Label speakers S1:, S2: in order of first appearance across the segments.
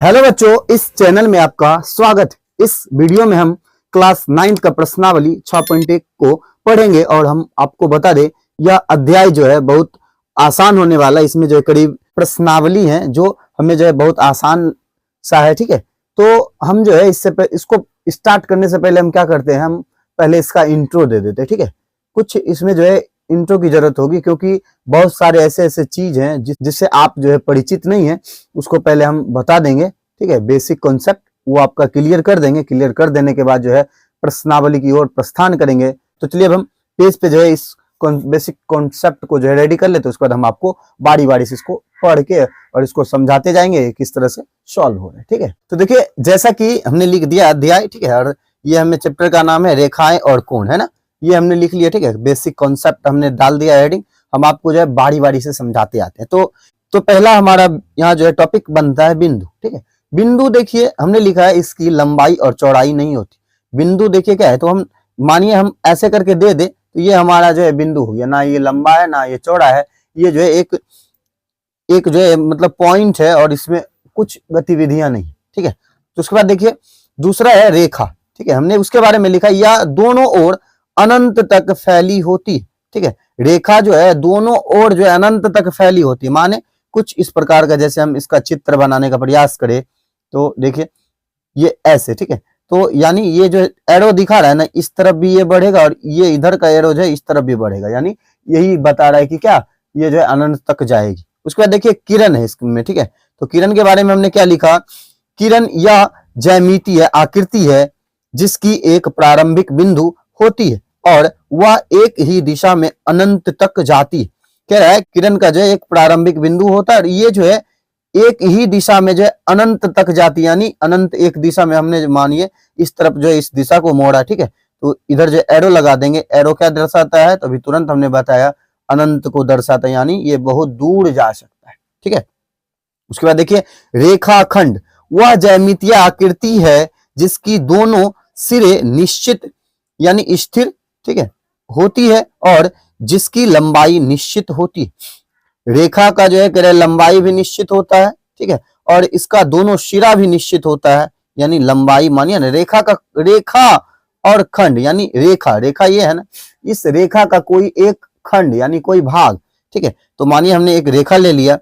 S1: Hello बच्चों, इस channel में आपका स्वागत है। इस वीडियो में हम क्लास 9 का प्रश्नावली 6.1 को पढ़ेंगे और हम आपको बता दें यह अध्याय जो है बहुत आसान होने वाला है। इसमें जो है करीब प्रश्नावली है जो हमें जो है बहुत आसान सा है। ठीक है, तो हम जो है इसको स्टार्ट करने से पहले हम क्या करते हैं, हम पहले इसका इंट्रो दे देते हैं। ठीक है, कुछ इसमें जो है इंट्रो की जरूरत होगी क्योंकि बहुत सारे ऐसे ऐसे चीज हैं जिससे आप जो है परिचित नहीं है, उसको पहले हम बता देंगे। ठीक है, बेसिक कॉन्सेप्ट वो आपका क्लियर कर देंगे। क्लियर कर देने के बाद जो है प्रश्नावली की ओर प्रस्थान करेंगे। तो चलिए अब हम पेज पे जो है इस बेसिक कॉन्सेप्ट को जो है रेडी कर लेते हैं। उसके बाद हम आपको बारी बारी से इसको पढ़ के और इसको समझाते जाएंगे किस तरह से सॉल्व हो रहा है। ठीक है, तो देखिए जैसा कि हमने लिख दिया अध्याय। ठीक है, और ये हमें चैप्टर का नाम है रेखाएं और कोण, है ना, ये हमने लिख लिया। ठीक है, बेसिक कॉन्सेप्ट हमने डाल दिया हेडिंग। हम आपको जो है बारी बारी से समझाते आते हैं। तो पहला हमारा यहाँ जो है टॉपिक बनता है बिंदु। ठीक है, बिंदु देखिए हमने लिखा है इसकी लंबाई और चौड़ाई नहीं होती। बिंदु देखिए क्या है, तो हम मानिए हम ऐसे करके दे दे तो ये हमारा जो है बिंदु हो गया। ना ये लंबा है ना ये चौड़ा है, ये जो है एक जो है मतलब पॉइंट है और इसमें कुछ गतिविधियां नहीं। ठीक है, तो उसके बाद देखिए दूसरा है रेखा। ठीक है, हमने उसके बारे में लिखा या दोनों ओर अनंत तक फैली होती है। ठीक है, रेखा जो है दोनों ओर जो है अनंत तक फैली होती है। माने कुछ इस प्रकार का, जैसे हम इसका चित्र बनाने का प्रयास करें तो देखिए ये ऐसे। ठीक है, तो यानी ये जो एरो दिखा रहा है ना, इस तरफ भी ये बढ़ेगा और ये इधर का एरो जो है इस तरफ भी बढ़ेगा। यानी यही बता रहा है कि क्या ये जो है अनंत तक जाएगी। उसके बाद देखिए किरण है इसमें। ठीक है, तो किरण के बारे में हमने क्या लिखा, किरण यह ज्यामिति है, आकृति है जिसकी एक प्रारंभिक बिंदु होती है और वह एक ही दिशा में अनंत तक जाती है। कह रहा है किरण का जो है एक प्रारंभिक बिंदु होता है और ये जो है एक ही दिशा में जो है अनंत तक जाती है। यानी अनंत एक दिशा में हमने मानिए इस तरफ जो है इस दिशा को मोड़ा। ठीक है, तो इधर जो एरो लगा देंगे। एरो क्या दर्शाता है, तो अभी तुरंत हमने बताया अनंत को दर्शाता है, यानी ये बहुत दूर जा सकता है। ठीक है, उसके बाद देखिए रेखाखंड वह ज्यामितीय आकृति है जिसकी दोनों सिरे निश्चित यानी स्थिर, ठीक है, होती है और जिसकी लंबाई निश्चित होती है। रेखा का जो है लंबाई भी निश्चित होता है। ठीक है, और इसका दोनों सिरा भी निश्चित होता है, यानी लंबाई मानिए ना। रेखा और खंड यानी रेखा ये है ना, इस रेखा का कोई एक खंड यानी कोई भाग। ठीक है, तो मानिए हमने एक रेखा ले लिया,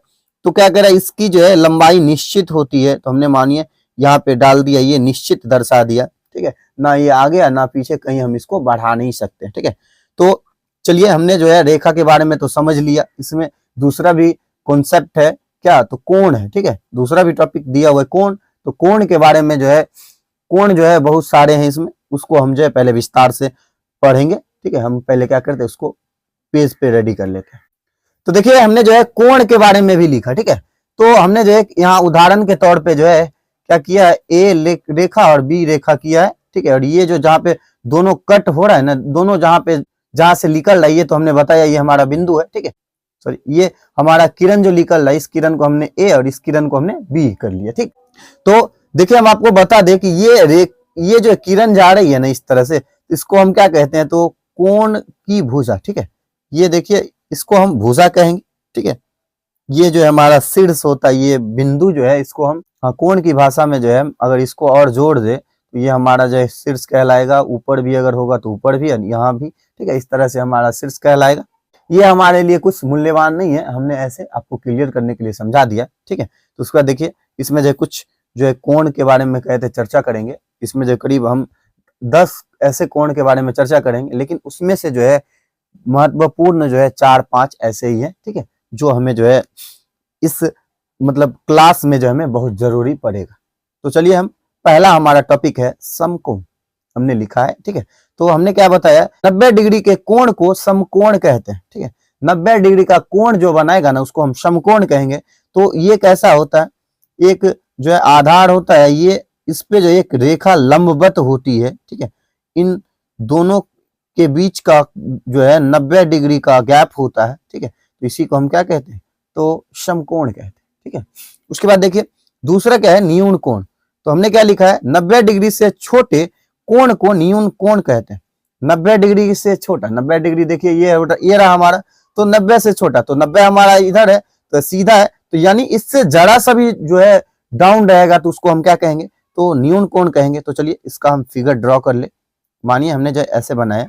S1: तो क्या कह रहा है इसकी जो है लंबाई निश्चित होती है। तो हमने मानिए यहाँ पे डाल दिया, ये निश्चित दर्शा दिया। ठीक है, ना ये आगे ना पीछे, कहीं हम इसको बढ़ा नहीं सकते। ठीक है, तो चलिए हमने जो है रेखा के बारे में तो समझ लिया। इसमें दूसरा भी कॉन्सेप्ट है क्या, तो कोण है। ठीक है, दूसरा भी टॉपिक दिया हुआ है कोण। तो कोण के बारे में जो है, कोण जो है बहुत सारे हैं इसमें, उसको हम जो है पहले विस्तार से पढ़ेंगे। ठीक है, हम पहले क्या करते हैं उसको पेज पे रेडी कर लेते हैं। तो देखिए हमने जो है कोण के बारे में भी लिखा। ठीक है, तो हमने जो है यहाँ उदाहरण के तौर पे जो है क्या किया है, ए रेखा और बी रेखा किया है। ठीक है, और ये जो जहाँ पे दोनों कट हो रहा है ना, दोनों जहां से निकल रहा है, ये तो हमने बताया ये हमारा बिंदु है। ठीक है, सॉरी ये हमारा किरण जो निकल रहा है, इस किरण को हमने ए और इस किरण को हमने बी कर लिया। ठीक, तो देखिए हम आपको बता दें कि ये जो किरण जा रही है ना इस तरह से, इसको हम क्या कहते हैं, तो कोण की भुजा। ठीक है, ये देखिए इसको हम भुजा कहेंगे। ठीक है, ये जो है हमारा शीर्ष होता है, ये बिंदु जो है इसको हम कोण की भाषा में जो है अगर इसको और जोड़ दे तो ये हमारा जो है शीर्ष कहलाएगा। ऊपर भी अगर होगा तो ऊपर भी, यहाँ भी। ठीक है, इस तरह से हमारा शीर्ष कहलाएगा। ये हमारे लिए कुछ मूल्यवान नहीं है, हमने ऐसे आपको क्लियर करने के लिए समझा दिया। ठीक है, तो उसके बाद देखिए इसमें जो कुछ जो है कोण के बारे में कहते चर्चा करेंगे। इसमें जो करीब हम 10 ऐसे कोण के बारे में चर्चा करेंगे, लेकिन उसमें से जो है महत्वपूर्ण जो है 4-5 ऐसे ही है। ठीक है, जो हमें जो है इस मतलब क्लास में जो हमें बहुत जरूरी पड़ेगा। तो चलिए हम पहला हमारा टॉपिक है समकोण, हमने लिखा है। ठीक है, तो हमने क्या बताया, 90 डिग्री के कोण को समकोण कहते हैं। ठीक है, 90 डिग्री का कोण जो बनाएगा ना उसको हम समकोण कहेंगे। तो ये कैसा होता है, एक जो है आधार होता है, ये इस पे जो एक रेखा लंबवत होती है। ठीक है, इन दोनों के बीच का जो है 90 डिग्री का गैप होता है। ठीक है, तो इसी को हम क्या कहते हैं, तो समकोण कहते हैं। ठीक है, उसके बाद देखिए दूसरा क्या है, न्यून कोण। तो हमने क्या लिखा है, 90 डिग्री से छोटे कोण को न्यून कोण कहते हैं। 90 डिग्री से छोटा, 90 डिग्री देखिए ये रहा हमारा, तो 90 से छोटा, तो 90 हमारा इधर है तो सीधा है, तो यानी इससे जरा सा भी जो है डाउन रहेगा तो उसको हम क्या कहेंगे, तो न्यून कोण कहेंगे। तो चलिए इसका हम फिगर ड्रॉ कर ले। मानिए हमने जो ऐसे बनाया,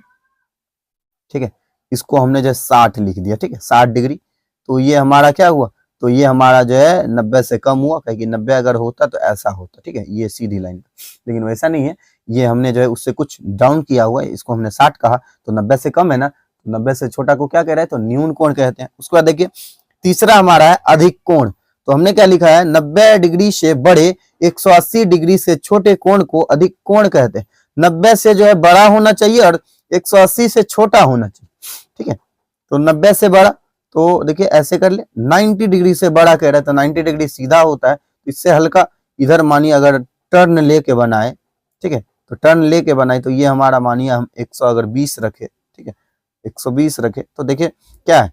S1: ठीक है, इसको हमने जो 60 लिख दिया, ठीक है, 60 डिग्री। तो ये हमारा क्या हुआ, तो ये हमारा जो है 90 से कम हुआ, क्योंकि 90 अगर होता तो ऐसा होता, ठीक है, ये सीधी लाइन। लेकिन वैसा नहीं है, ये हमने जो है उससे कुछ डाउन किया हुआ है, इसको हमने 60 कहा, तो 90 से कम है ना, तो 90 से छोटा को क्या कह रहे हैं, तो न्यून कोण कहते हैं। उसके बाद देखिए तीसरा हमारा है अधिक कोण। तो हमने क्या लिखा है, 90 डिग्री से बड़े 180 डिग्री से छोटे कोण को अधिक कोण कहते हैं। 90 से जो है बड़ा होना चाहिए और 180 से छोटा होना चाहिए, ठीक है। तो 90 से बड़ा, तो देखिए ऐसे कर ले, 90 डिग्री से बड़ा कह रहा है, तो 90 डिग्री सीधा होता है, इससे हल्का इधर मानिए अगर टर्न लेके बनाए, ठीक है, तो टर्न लेके बनाए, तो ये हमारा मानिए हम 120 रखे, ठीक है, 120 रखे, तो देखिए क्या है,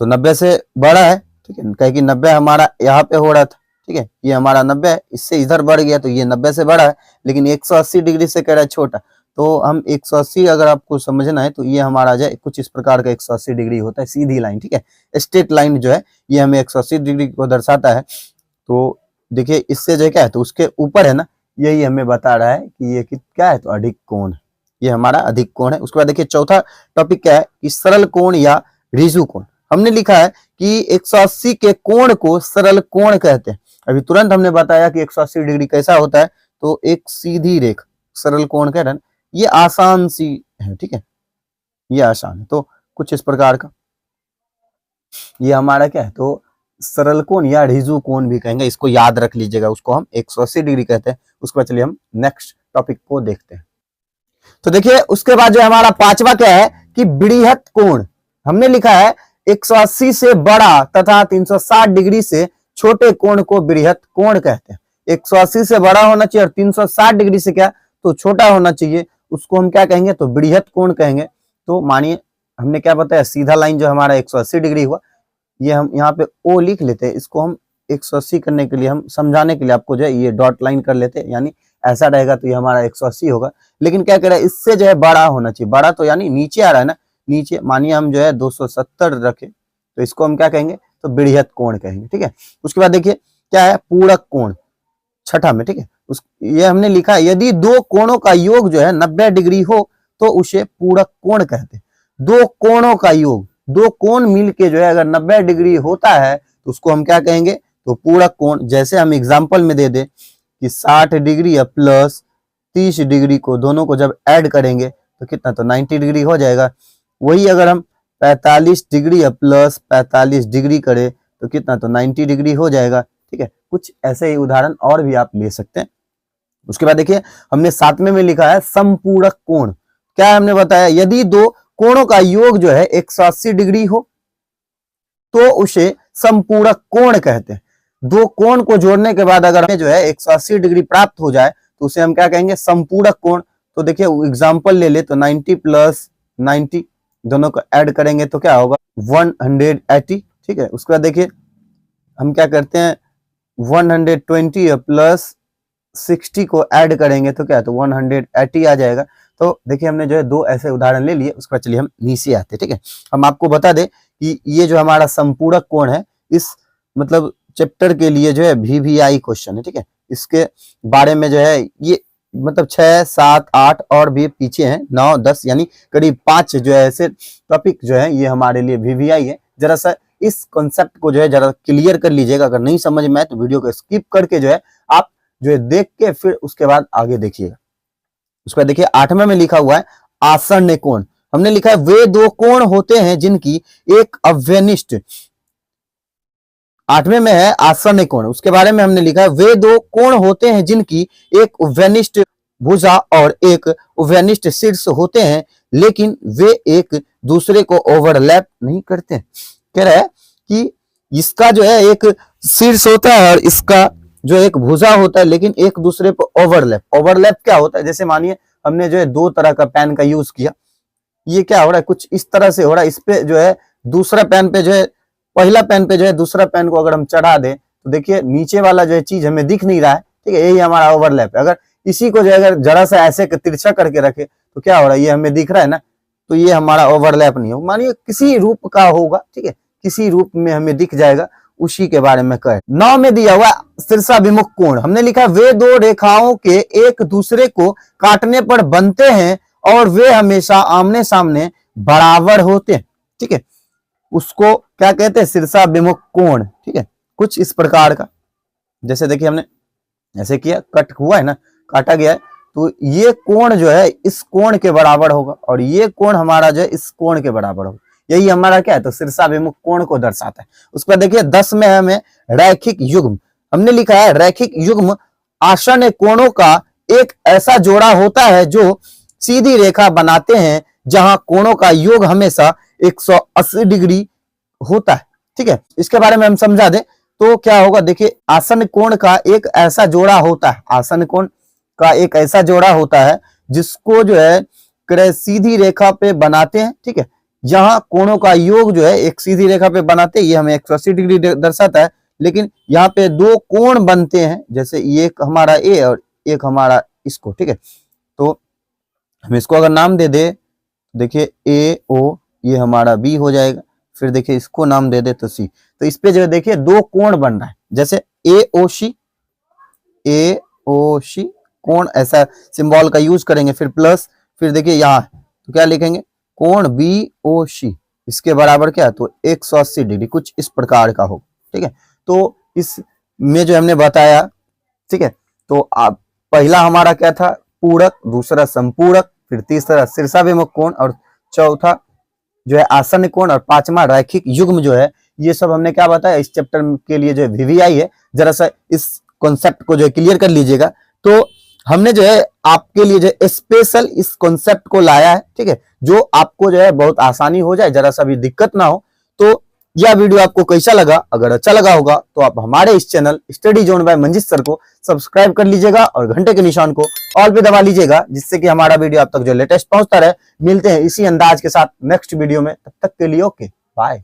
S1: तो 90 से बड़ा है, ठीक है, कहे कि 90 हमारा यहाँ पे हो रहा था, ठीक है, ये हमारा 90 है, इससे इधर बढ़ गया, तो ये 90 से बड़ा है, लेकिन 180 डिग्री से कह रहा है छोटा। तो हम 180 अगर आपको समझना है तो ये हमारा जो है कुछ इस प्रकार का 180 डिग्री होता है, सीधी लाइन, ठीक है, स्ट्रेट लाइन जो है ये हमें 180 डिग्री को दर्शाता है। तो देखिए इससे जो क्या है, तो उसके ऊपर है ना, यही हमें बता रहा है कि ये क्या है, तो अधिक कोण, ये हमारा अधिक कोण है। उसके बाद देखिए चौथा टॉपिक क्या है कि सरल कोण या ऋजु कोण। हमने लिखा है कि 180 के कोण को सरल कोण कहते हैं। अभी तुरंत हमने बताया कि 180 डिग्री कैसा होता है, तो एक सीधी रेखा सरल कोण कह रहे हैं, ये आसान सी है, ठीक है, ये आसान है। तो कुछ इस प्रकार का ये हमारा क्या है, तो सरल कोण या ऋजु कोण भी कहेंगे, इसको याद रख लीजिएगा, उसको हम 180 डिग्री कहते हैं। उसके बाद चलिए हम नेक्स्ट टॉपिक को देखते हैं। तो देखिए उसके बाद जो हमारा पांचवा क्या है कि वृहत कोण। हमने लिखा है 180 से बड़ा तथा 360 डिग्री से छोटे कोण को वृहत कोण कहते हैं। 180 से बड़ा होना चाहिए और 360 डिग्री से क्या, तो छोटा होना चाहिए, उसको हम क्या कहेंगे, तो वृहत कोण कहेंगे। तो मानिए हमने क्या बताया, सीधा लाइन जो हमारा 180 डिग्री हुआ, ये हम यहाँ पे ओ लिख लेते हैं, इसको हम 180 करने के लिए, हम समझाने के लिए आपको जो है ये डॉट लाइन कर लेते हैं, यानी ऐसा रहेगा तो ये हमारा 180 होगा। लेकिन क्या कह रहा है, इससे जो है बड़ा होना चाहिए, बड़ा तो यानी नीचे आ रहा है ना, नीचे मानिए हम जो है 270 रखे, तो इसको हम क्या कहेंगे, तो वृहत कोण कहेंगे, ठीक है। उसके बाद देखिए क्या है, पूरक कोण, छठा में, ठीक है, ये हमने लिखा है यदि दो कोणों का योग जो है 90 डिग्री हो तो उसे पूरक कोण कहते हैं। दो कोणों का योग, दो कोण मिलके जो है अगर 90 डिग्री होता है तो उसको हम क्या कहेंगे, तो पूरक कोण। जैसे हम एग्जांपल में दे दे कि 60 डिग्री या प्लस 30 डिग्री को दोनों को जब ऐड करेंगे तो कितना, तो 90 डिग्री हो जाएगा। वही अगर हम 45 डिग्री या प्लस 45 डिग्री करें तो कितना, तो 90 डिग्री हो जाएगा, ठीक है। कुछ ऐसे ही उदाहरण और भी आप ले सकते हैं। उसके बाद देखिए हमने 7वें में लिखा है समपूरक कोण। क्या हमने बताया, यदि दो कोणों का योग जो है 180 डिग्री हो तो उसे समपूरक कोण कहते हैं। दो कोण को जोड़ने के बाद अगर हमें जो है 180 डिग्री प्राप्त हो जाए तो उसे हम क्या कहेंगे, समपूरक कोण। तो देखिए एग्जांपल ले ले, तो 90 प्लस 90 दोनों को ऐड करेंगे तो क्या होगा, 180, ठीक है। उसके बाद देखिए हम क्या करते हैं, 120 प्लस 60 को ऐड करेंगे तो क्या, तो 180 आ जाएगा। तो देखिए हमने जो है दो ऐसे उदाहरण ले लिए। उसके बाद चलिए हम नीचे आते हैं, ठीक है। हम आपको बता दें कि ये जो हमारा समपूरक कोण है, इस मतलब चैप्टर के लिए जो है VVI क्वेश्चन है, ठीक है। इसके बारे में जो है ये मतलब 6, 7, 8 और भी पीछे हैं, 9, 10 यानी करीब 5 जो है ऐसे टॉपिक जो है ये हमारे लिए VVI है। जरा सा इस कॉन्सेप्ट को जो है जरा क्लियर कर लीजिएगा। अगर नहीं समझ में आए तो वीडियो को स्किप करके जो है आप जो है देख के फिर उसके बाद आगे देखिएगा। उसके बाद देखिए 8वें में लिखा हुआ है आसन्न कोण। हमने लिखा है वे दो कोण होते हैं जिनकी एक अव्यनिष्ठ, 8वें में है आसन्न कोण। उसके बारे में हमने लिखा है वे दो कोण होते हैं जिनकी एक उभयनिष्ठ भुजा और एक उभयनिष्ठ शीर्ष होते हैं, लेकिन वे एक दूसरे को ओवरलैप नहीं करते। कह रहा है कि इसका जो है एक शीर्ष होता है और इसका जो एक भुजा होता है, लेकिन एक दूसरे पर ओवरलैप। ओवरलैप क्या होता है, जैसे मानिए हमने जो है दो तरह का पेन का यूज किया, ये क्या हो रहा है, कुछ इस तरह से हो रहा है। इस पे जो है दूसरा पेन पे जो है, पहला पेन पे जो है दूसरा पेन को अगर हम चढ़ा दें तो देखिए नीचे वाला जो है चीज हमें दिख नहीं रहा है, ठीक है, यही हमारा ओवरलैप है। अगर इसी को जो है अगर जरा सा ऐसे तिरछा करके रखे तो क्या हो रहा है, ये हमें दिख रहा है ना, तो ये हमारा ओवरलैप नहीं होगा। मानिए किसी रूप का होगा, ठीक है, किसी रूप में हमें दिख जाएगा, उसी के बारे में कहे। 9 में दिया हुआ शीर्षाभिमुख कोण, हमने लिखा वे दो रेखाओं के एक दूसरे को काटने पर बनते हैं और वे हमेशा आमने सामने बराबर होते हैं। ठीक है, उसको क्या कहते हैं? शीर्षाभिमुख कोण। ठीक है, कुछ इस प्रकार का, जैसे देखिए हमने ऐसे किया, कट हुआ है ना, काटा गया है, तो ये कोण जो है इस कोण के बराबर होगा और ये कोण हमारा जो है इस कोण के बराबर होगा। यही हमारा क्या है? तो शीर्षाभिमुख कोण को दर्शाता है। उसके बाद देखिए 10 में हमें रैखिक युग्म, हमने लिखा है रैखिक युग्म आसन्न कोणों का एक ऐसा जोड़ा होता है जो सीधी रेखा बनाते हैं जहां कोणों का योग हमेशा 180 डिग्री होता है। ठीक है, इसके बारे में हम समझा दें तो क्या होगा? देखिए आसन्न कोण का एक ऐसा जोड़ा होता है, आसन्न कोण का एक ऐसा जोड़ा होता है जिसको जो है सीधी रेखा पे बनाते हैं। ठीक है, जहां कोणों का योग जो है एक सीधी रेखा पे बनाते हैं, ये हमें 180 डिग्री दर्शाता है, लेकिन यहाँ पे दो कोण बनते हैं, जैसे एक हमारा ए और एक हमारा इसको। ठीक है, तो हम इसको अगर नाम दे दे, देखिए ए ओ, ये हमारा बी हो जाएगा, फिर देखिए इसको नाम दे दे तो सी, तो इस पे जो देखिए दो कोण बन रहा है, जैसे ए ओ सी कोण, ऐसा सिंबल का यूज करेंगे, फिर प्लस, फिर देखिए यहाँ तो क्या लिखेंगे? कोण बी ओ सी, इसके बराबर क्या है? तो 180 डिग्री, कुछ इस प्रकार का हो। ठीक है, तो इसमें जो हमने बताया, ठीक है, तो आप पहला हमारा क्या था? पूरक, दूसरा संपूरक, फिर तीसरा शीर्षाभिमुख कोण और चौथा जो है आसन्न कोण और पांचवा रैखिक युग्म जो है, ये सब हमने क्या बताया? इस चैप्टर के लिए जो वीवीआई है, जरा सा इस कॉन्सेप्ट को जो है क्लियर कर लीजिएगा। तो हमने जो है आपके लिए जो है स्पेशल इस कॉन्सेप्ट को लाया है। ठीक है, जो आपको जो है बहुत आसानी हो जाए, जरा सा भी दिक्कत ना हो। तो यह वीडियो आपको कैसा लगा? अगर अच्छा लगा होगा तो आप हमारे इस channel study zone by Manjit sir को सब्सक्राइब कर लीजिएगा और घंटे के निशान को ऑल पे दबा लीजिएगा, जिससे कि हमारा वीडियो आप तक जो लेटेस्ट पहुंचता रहे। मिलते हैं इसी अंदाज के साथ नेक्स्ट वीडियो में, तब तक के लिए ओके बाय।